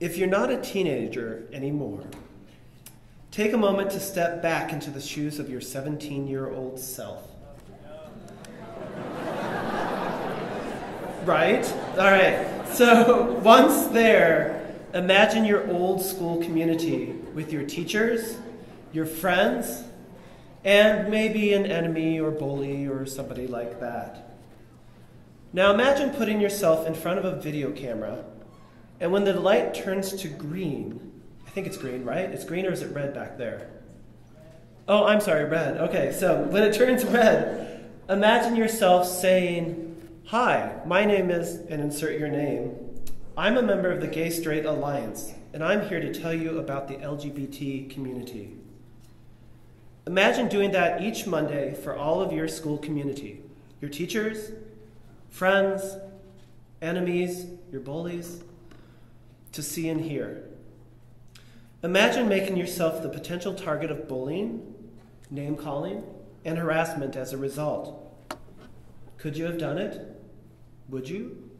If you're not a teenager anymore, take a moment to step back into the shoes of your 17-year-old self. Right? All right. So once there, imagine your old school community with your teachers, your friends, and maybe an enemy or bully or somebody like that. Now imagine putting yourself in front of a video camera, and when the light turns to green, I think it's green, right? It's green, or is it red back there? Oh, I'm sorry, red. Okay, so when it turns red, imagine yourself saying, "Hi, my name is," and insert your name. "I'm a member of the Gay Straight Alliance, and I'm here to tell you about the LGBT community." Imagine doing that each Monday for all of your school community, your teachers, friends, enemies, your bullies, to see and hear. Imagine making yourself the potential target of bullying, name-calling, and harassment as a result. Could you have done it? Would you?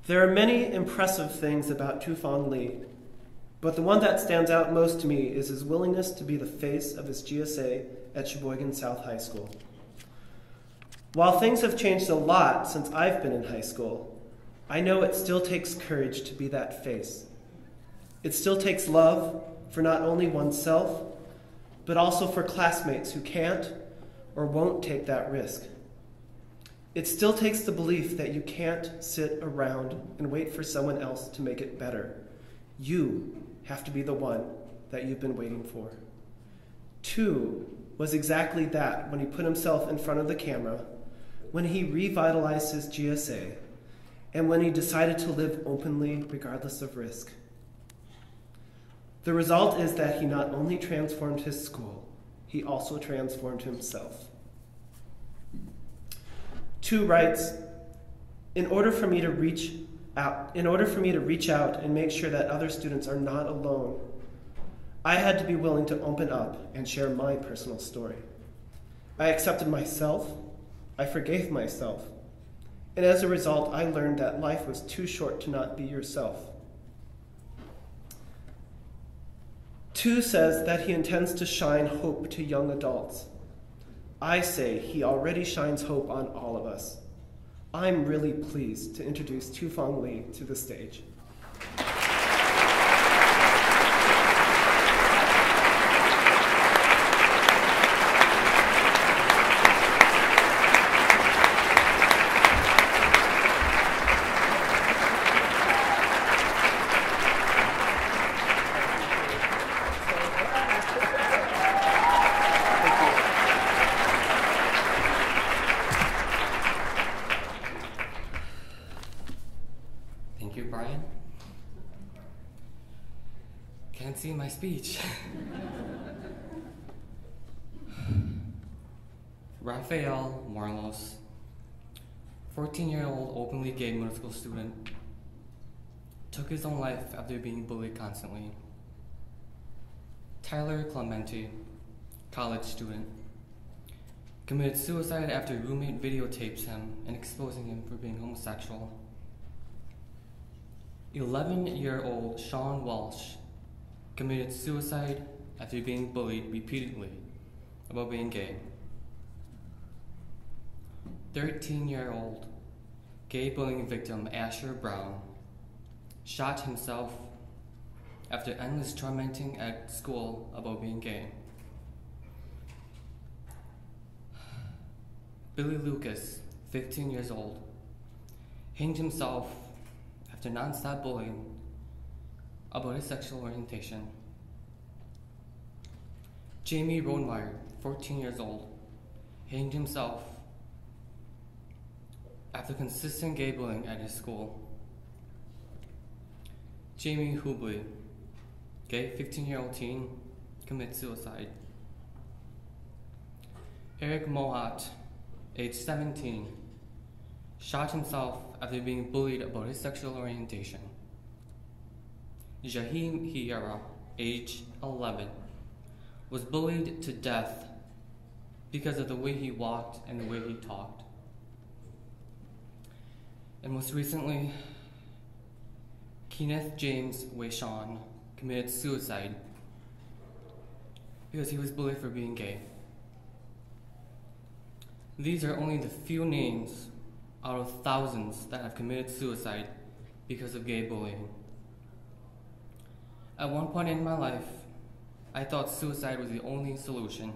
There are many impressive things about Tou Fong Lee, but the one that stands out most to me is his willingness to be the face of his GSA at Sheboygan South High School. While things have changed a lot since I've been in high school, I know it still takes courage to be that face. It still takes love for not only oneself, but also for classmates who can't or won't take that risk. It still takes the belief that you can't sit around and wait for someone else to make it better. You have to be the one that you've been waiting for. Tou was exactly that when he put himself in front of the camera, when he revitalized his GSA, and when he decided to live openly regardless of risk. The result is that he not only transformed his school, he also transformed himself. Tou writes, in order for me to reach out and make sure that other students are not alone, I had to be willing to open up and share my personal story. I accepted myself, I forgave myself, and as a result, I learned that life was too short to not be yourself. Tou says that he intends to shine hope to young adults. I say he already shines hope on all of us. I'm really pleased to introduce Tou Fong Lee to the stage. Thank you, Brian. Can't see my speech. Rafael Marlos, 14-year-old openly gay middle school student, took his own life after being bullied constantly. Tyler Clemente, college student, committed suicide after a roommate videotapes him and exposing him for being homosexual. 11-year-old Sean Walsh committed suicide after being bullied repeatedly about being gay. 13-year-old gay bullying victim Asher Brown shot himself after endless tormenting at school about being gay. Billy Lucas, 15 years old, hanged himself after non-stop bullying about his sexual orientation. Jamie Rodenmeyer, 14 years old, hanged himself after consistent gay bullying at his school. Jamie Hubley, gay 15-year-old teen, commits suicide. Eric Mohat, age 17, shot himself after being bullied about his sexual orientation. Jahim Hiera, age 11, was bullied to death because of the way he walked and the way he talked. And most recently, Kenneth James Wayshawn committed suicide because he was bullied for being gay. These are only the few names out of thousands that have committed suicide because of gay bullying. At one point in my life, I thought suicide was the only solution.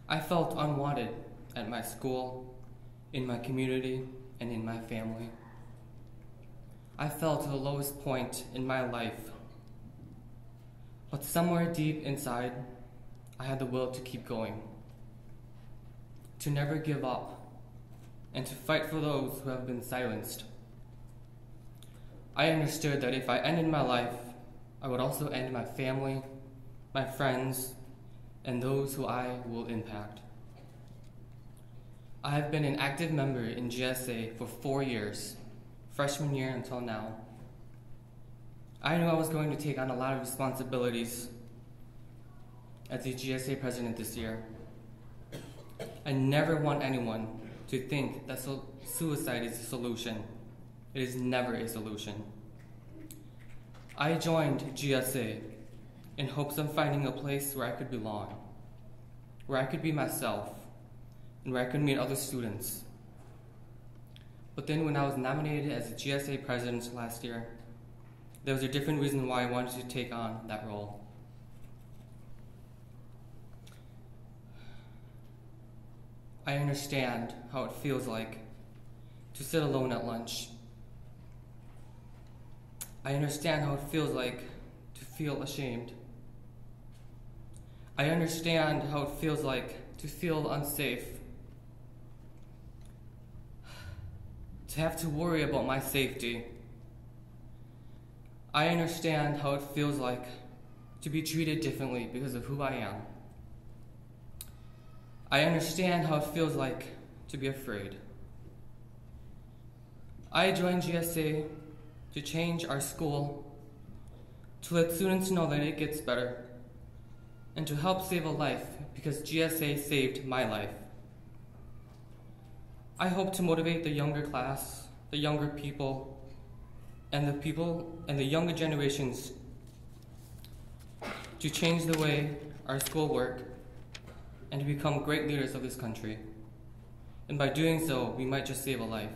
I felt unwanted at my school, in my community, and in my family. I fell to the lowest point in my life. But somewhere deep inside, I had the will to keep going, to never give up, and to fight for those who have been silenced. I understood that if I ended my life, I would also end my family, my friends, and those who I will impact. I have been an active member in GSA for 4 years, freshman year until now. I knew I was going to take on a lot of responsibilities as the GSA president this year. I never want anyone to think that suicide is a solution. It is never a solution. I joined GSA in hopes of finding a place where I could belong, where I could be myself, and where I could meet other students. But then when I was nominated as the GSA president last year, there was a different reason why I wanted to take on that role. I understand how it feels like to sit alone at lunch. I understand how it feels like to feel ashamed. I understand how it feels like to feel unsafe, to have to worry about my safety. I understand how it feels like to be treated differently because of who I am. I understand how it feels like to be afraid. I joined GSA to change our school, to let students know that it gets better, and to help save a life because GSA saved my life. I hope to motivate the younger class, the younger people, and the younger generations to change the way our school work and to become great leaders of this country. And by doing so, we might just save a life.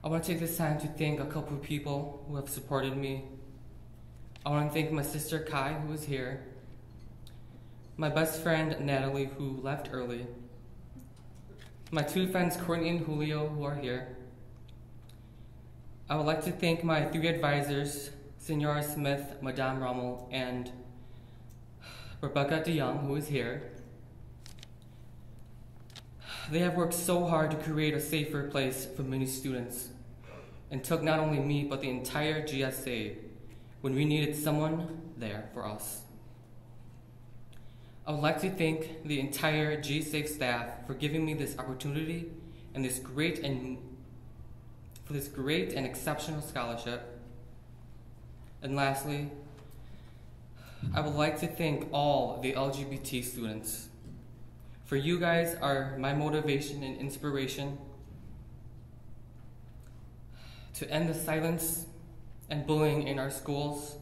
I want to take this time to thank a couple of people who have supported me. I want to thank my sister Kai, who is here, my best friend Natalie, who left early, my two friends Courtney and Julio, who are here. I would like to thank my 3 advisors, Senora Smith, Madame Rommel, and Rebecca DeYoung, who is here. They have worked so hard to create a safer place for many students and took not only me, but the entire GSA when we needed someone there for us. I would like to thank the entire G-Safe staff for giving me this opportunity and this great and exceptional scholarship. And lastly, I would like to thank all the LGBT students. For you guys are my motivation and inspiration to end the silence and bullying in our schools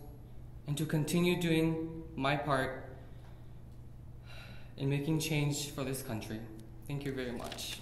and to continue doing my part in making change for this country. Thank you very much.